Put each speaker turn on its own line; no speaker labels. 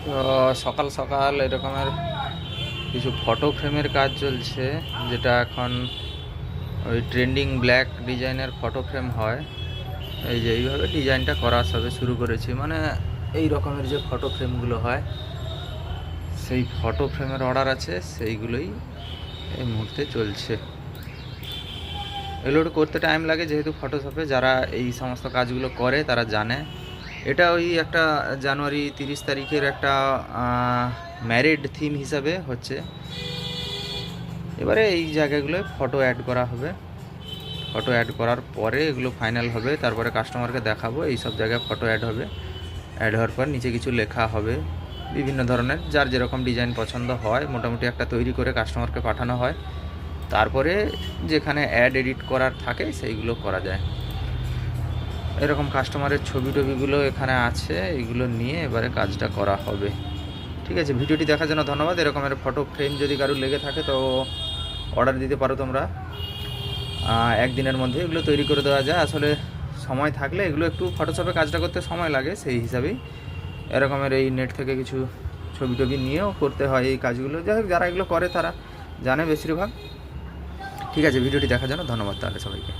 তো সকাল সকাল এরকমের কিছু ফটো ফ্রেমের কাজ চলছে, যেটা এখন ওই ট্রেন্ডিং ব্ল্যাক ডিজাইনের ফটো ফ্রেম হয়। এই যে এইভাবে ডিজাইনটা করা সবে শুরু করেছি, মানে এই রকমের যে ফটো ফ্রেমগুলো হয় সেই ফটো ফ্রেমের অর্ডার আছে, সেইগুলোই এই মুহূর্তে চলছে। এগুলো একটু করতে টাইম লাগে, যেহেতু ফটোশপে যারা এই সমস্ত কাজগুলো করে তারা জানে। এটা ওই একটা জানুয়ারি 30 তারিখের একটা ম্যারিড থিম হিসাবে হচ্ছে। এবারে এই জায়গাগুলোয় ফটো অ্যাড করা হবে, ফটো অ্যাড করার পরে এগুলো ফাইনাল হবে, তারপরে কাস্টমারকে দেখাবো। এই সব জায়গায় ফটো অ্যাড হবে, অ্যাড হওয়ার পর নিচে কিছু লেখা হবে বিভিন্ন ধরনের, যার যেরকম ডিজাইন পছন্দ হয় মোটামুটি একটা তৈরি করে কাস্টমারকে পাঠানো হয়। তারপরে যেখানে অ্যাড এডিট করার থাকে সেইগুলো করা যায়। এরকম কাস্টমারের ছবি টবিগুলো এখানে আছে, এইগুলো নিয়ে এবারে কাজটা করা হবে। ঠিক আছে, ভিডিওটি দেখার জন্য ধন্যবাদ। এরকমের ফটো ফ্রেম যদি কারোর লেগে থাকে তো অর্ডার দিতে পারো তোমরা। একদিনের মধ্যে এগুলো তৈরি করে দেওয়া যায়। আসলে সময় থাকলে এগুলো একটু ফটোশপে কাজটা করতে সময় লাগে, সেই হিসাবেই এরকমের এই নেট থেকে কিছু ছবি টবি নিয়েও করতে হয় এই কাজগুলো। যাই হোক, যারা এগুলো করে তারা জানে বেশিরভাগ। ঠিক আছে, ভিডিওটি দেখার জন্য ধন্যবাদ তাহলে সবাইকে।